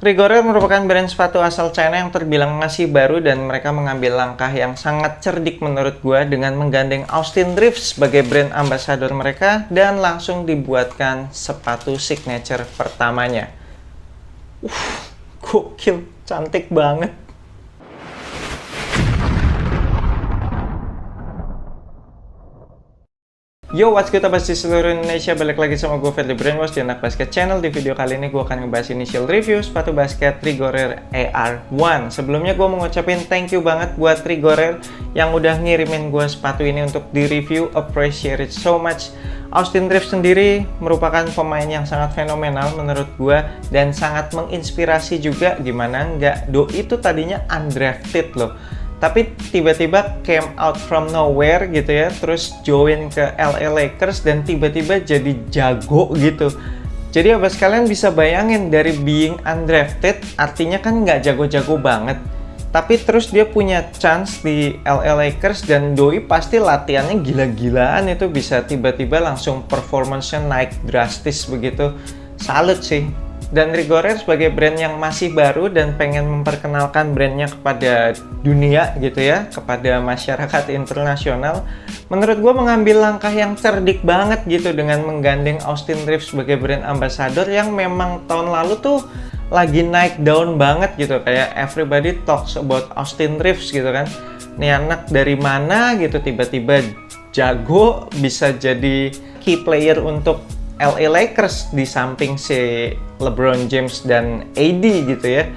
Rigorel merupakan brand sepatu asal China yang terbilang masih baru dan mereka mengambil langkah yang sangat cerdik menurut gue dengan menggandeng Austin Reeves sebagai brand ambassador mereka dan langsung dibuatkan sepatu signature pertamanya. Gokil, cantik banget. Yo, what's good abas di seluruh Indonesia, balik lagi sama gue Fadly Brainwash di Anak Basket Channel. Di video kali ini gue akan ngebahas initial review sepatu basket Rigorel AR1. Sebelumnya gue mau ngucapin thank you banget buat Rigorel yang udah ngirimin gue sepatu ini untuk di review, appreciate it so much. Austin Reeves sendiri merupakan pemain yang sangat fenomenal menurut gue dan sangat menginspirasi juga, gimana nggak, Doi itu tadinya undrafted loh. Tapi tiba-tiba came out from nowhere gitu ya, terus join ke LA Lakers dan tiba-tiba jadi jago gitu. Jadi abas kalian bisa bayangin dari being undrafted, artinya kan nggak jago-jago banget. Tapi terus dia punya chance di LA Lakers dan Doi pasti latihannya gila-gilaan, itu bisa tiba-tiba langsung performance-nya naik drastis begitu. Salut sih. Dan Rigorel sebagai brand yang masih baru dan pengen memperkenalkan brandnya kepada dunia gitu ya, kepada masyarakat internasional, menurut gue mengambil langkah yang cerdik banget gitu dengan menggandeng Austin Reeves sebagai brand ambassador yang memang tahun lalu tuh lagi naik daun banget gitu, kayak everybody talks about Austin Reeves gitu kan. Nih anak dari mana gitu tiba-tiba jago, bisa jadi key player untuk LA Lakers di samping si LeBron James dan AD gitu ya.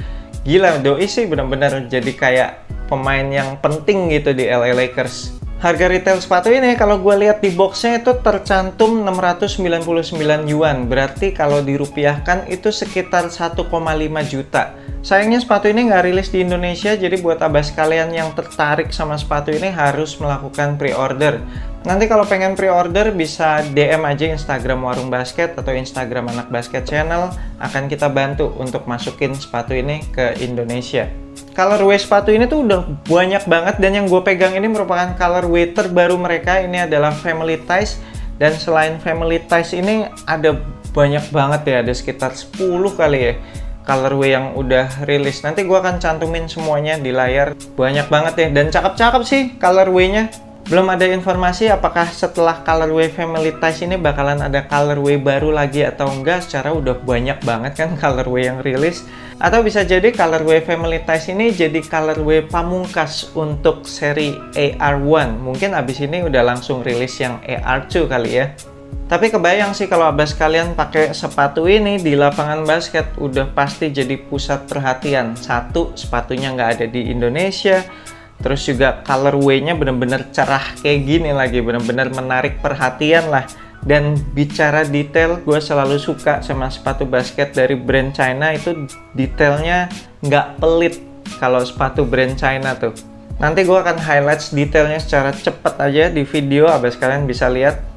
Gila, Doi sih benar-benar jadi kayak pemain yang penting gitu di LA Lakers. Harga retail sepatu ini kalau gue lihat di boxnya itu tercantum 699 yuan. Berarti kalau dirupiahkan itu sekitar 1,5 juta. Sayangnya sepatu ini nggak rilis di Indonesia, jadi buat abas kalian yang tertarik sama sepatu ini harus melakukan pre-order. Nanti kalau pengen pre-order bisa DM aja Instagram Warung Basket atau Instagram Anak Basket Channel, akan kita bantu untuk masukin sepatu ini ke Indonesia. Colorway sepatu ini tuh udah banyak banget dan yang gue pegang ini merupakan colorway terbaru mereka. Ini adalah Family Ties, dan selain Family Ties ini ada banyak banget ya, ada sekitar 10 kali ya colorway yang udah rilis. Nanti gue akan cantumin semuanya di layar, banyak banget ya dan cakep-cakep sih colorway-nya. Belum ada informasi apakah setelah colorway Family Ties ini bakalan ada colorway baru lagi atau enggak, secara udah banyak banget kan colorway yang rilis. Atau bisa jadi colorway Family Ties ini jadi colorway pamungkas untuk seri AR1. Mungkin abis ini udah langsung rilis yang AR2 kali ya. Tapi kebayang sih kalau abas kalian pakai sepatu ini di lapangan basket, udah pasti jadi pusat perhatian. Satu, sepatunya nggak ada di Indonesia. Terus juga colorway-nya bener-bener cerah kayak gini lagi, bener-bener menarik perhatian lah. Dan bicara detail, gue selalu suka sama sepatu basket dari brand China, itu detailnya nggak pelit kalau sepatu brand China tuh. Nanti gue akan highlight detailnya secara cepet aja di video, abas kalian bisa lihat.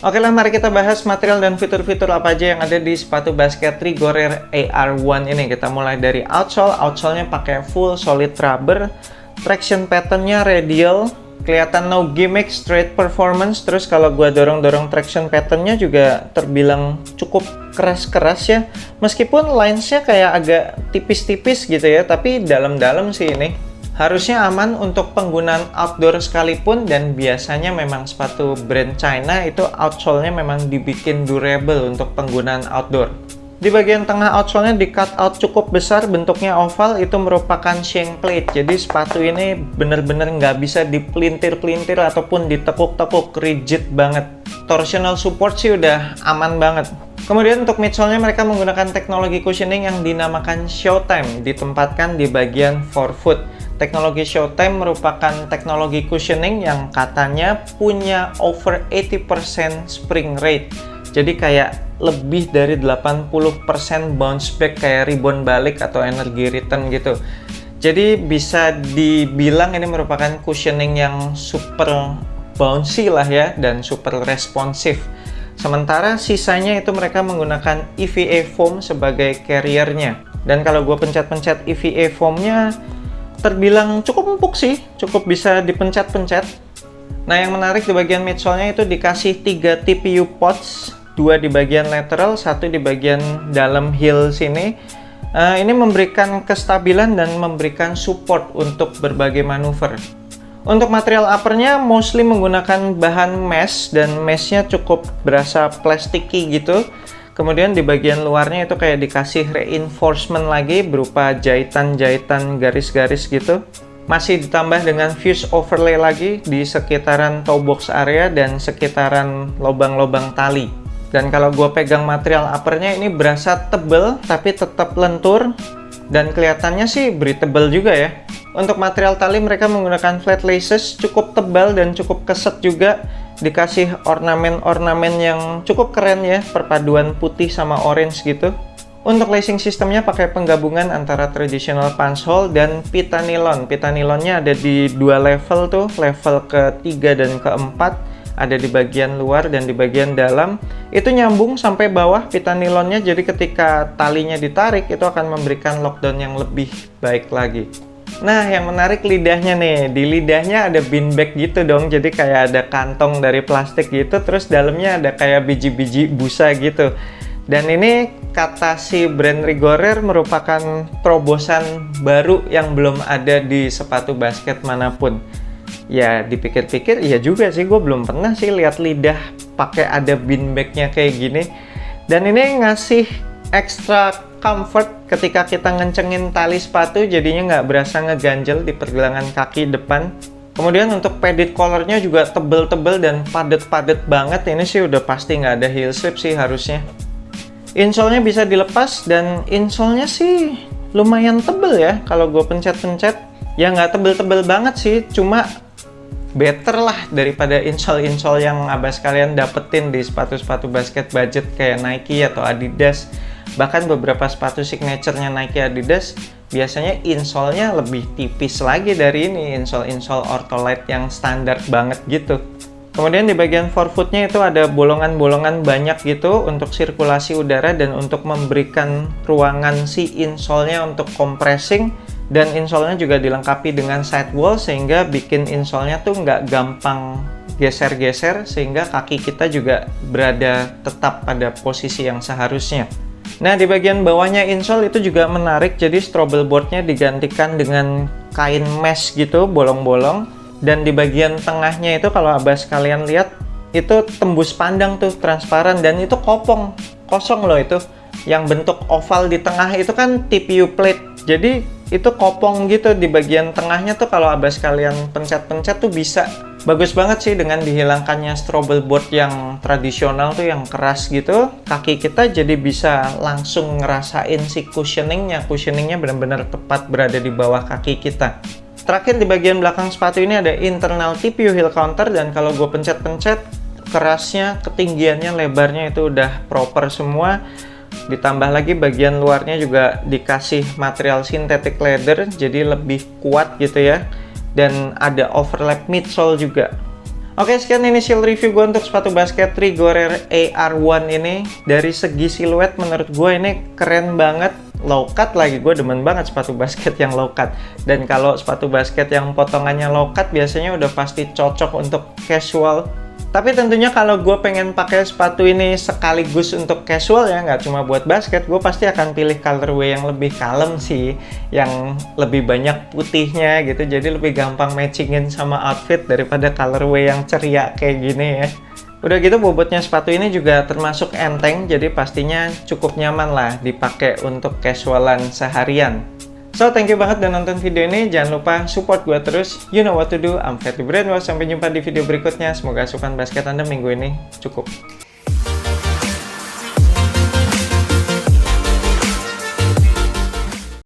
Oke lah, mari kita bahas material dan fitur-fitur apa aja yang ada di sepatu basket Rigorel AR1 ini. Kita mulai dari outsole. Outsole-nya pakai full solid rubber. Traction pattern-nya radial. Kelihatan no gimmick, straight performance. Terus kalau gua dorong-dorong traction pattern-nya juga terbilang cukup keras-keras ya. Meskipun lines-nya kayak agak tipis-tipis gitu ya, tapi dalam-dalam sih ini. Harusnya aman untuk penggunaan outdoor sekalipun, dan biasanya memang sepatu brand China itu outsole-nya memang dibikin durable untuk penggunaan outdoor. Di bagian tengah outsole-nya di cut out cukup besar, bentuknya oval, itu merupakan shank plate. Jadi sepatu ini bener-bener nggak bisa dipelintir-pelintir ataupun ditekuk-tekuk, rigid banget. Torsional support sih udah aman banget. Kemudian untuk midsole-nya mereka menggunakan teknologi cushioning yang dinamakan Showtime, ditempatkan di bagian forefoot. Teknologi Showtime merupakan teknologi cushioning yang katanya punya over 80% spring rate. Jadi kayak lebih dari 80% bounce back, kayak rebound balik atau energi return gitu. Jadi bisa dibilang ini merupakan cushioning yang super bouncy lah ya, dan super responsif. Sementara sisanya itu mereka menggunakan EVA foam sebagai carrier-nya. Dan kalau gue pencet-pencet EVA foam-nya terbilang cukup empuk sih, cukup bisa dipencet-pencet. Nah, yang menarik di bagian midsole-nya itu dikasih 3 TPU pods 2 di bagian lateral, 1 di bagian dalam heel sini. Ini memberikan kestabilan dan memberikan support untuk berbagai manuver. Untuk material uppernya mostly menggunakan bahan mesh, dan meshnya cukup berasa plasticky gitu. Kemudian di bagian luarnya itu kayak dikasih reinforcement lagi berupa jahitan-jahitan garis-garis gitu. Masih ditambah dengan fuse overlay lagi di sekitaran toe box area dan sekitaran lubang-lubang tali. Dan kalau gue pegang material uppernya ini berasa tebel tapi tetap lentur, dan kelihatannya sih breathable juga ya. Untuk material tali mereka menggunakan flat laces, cukup tebal dan cukup keset juga. Dikasih ornamen-ornamen yang cukup keren ya, perpaduan putih sama orange gitu. Untuk lacing sistemnya pakai penggabungan antara traditional punch hole dan pita nilon. Pita nilonnya ada di 2 level tuh, level ke-3 dan ke-4. Ada di bagian luar dan di bagian dalam. Itu nyambung sampai bawah pita nilonnya, jadi ketika talinya ditarik itu akan memberikan lockdown yang lebih baik lagi. Nah, yang menarik lidahnya nih. Di lidahnya ada beanbag gitu dong. Jadi kayak ada kantong dari plastik gitu. Terus dalamnya ada kayak biji-biji busa gitu. Dan ini kata si brand Rigorer merupakan terobosan baru yang belum ada di sepatu basket manapun. Ya, dipikir-pikir iya juga sih. Gue belum pernah sih lihat lidah pakai ada beanbagnya kayak gini. Dan ini ngasih extra comfort ketika kita ngencengin tali sepatu, jadinya nggak berasa ngeganjel di pergelangan kaki depan. Kemudian untuk padded collarnya juga tebel-tebel dan padet-padet banget. Ini sih udah pasti nggak ada heel strip sih harusnya. Insole-nya bisa dilepas, dan insole-nya sih lumayan tebel ya. Kalau gue pencet-pencet, ya nggak tebel-tebel banget sih, cuma better lah daripada insole-insole yang abas kalian dapetin di sepatu-sepatu basket budget kayak Nike atau Adidas. Bahkan beberapa sepatu signature-nya Nike Adidas biasanya insole-nya lebih tipis lagi dari ini, insole-insole Ortholite yang standar banget gitu. Kemudian di bagian forefoot-nya itu ada bolongan-bolongan banyak gitu untuk sirkulasi udara dan untuk memberikan ruangan si insole-nya untuk compressing. Dan insole-nya juga dilengkapi dengan sidewall sehingga bikin insole-nya tuh nggak gampang geser-geser, sehingga kaki kita juga berada tetap pada posisi yang seharusnya. Nah, di bagian bawahnya insole itu juga menarik, jadi strobel boardnya digantikan dengan kain mesh gitu, bolong-bolong. Dan di bagian tengahnya itu kalau abas kalian lihat, itu tembus pandang tuh, transparan, dan itu kopong, kosong loh itu. Yang bentuk oval di tengah itu kan TPU plate, jadi itu kopong gitu di bagian tengahnya tuh. Kalau abas kalian pencet-pencet tuh bisa. Bagus banget sih dengan dihilangkannya strobel board yang tradisional tuh, yang keras gitu. Kaki kita jadi bisa langsung ngerasain si cushioningnya. Cushioningnya benar-benar tepat berada di bawah kaki kita. Terakhir di bagian belakang sepatu ini ada internal TPU heel counter, dan kalau gue pencet-pencet, kerasnya, ketinggiannya, lebarnya itu udah proper semua. Ditambah lagi bagian luarnya juga dikasih material synthetic leather, jadi lebih kuat gitu ya. Dan ada overlap midsole juga. Oke, sekian initial review gue untuk sepatu basket Rigorer AR1 ini. Dari segi siluet menurut gue ini keren banget. Low cut lagi, gue demen banget sepatu basket yang low cut. Dan kalau sepatu basket yang potongannya low cut biasanya udah pasti cocok untuk casual. Tapi tentunya kalau gue pengen pakai sepatu ini sekaligus untuk casual ya, nggak cuma buat basket, gue pasti akan pilih colorway yang lebih kalem sih, yang lebih banyak putihnya gitu, jadi lebih gampang matchingin sama outfit daripada colorway yang ceria kayak gini ya. Udah gitu bobotnya sepatu ini juga termasuk enteng, jadi pastinya cukup nyaman lah dipakai untuk casualan seharian. So, thank you banget udah nonton video ini. Jangan lupa support gue terus. You know what to do. I'm Ferdy Brainwash. Sampai jumpa di video berikutnya. Semoga asupan basket Anda minggu ini cukup.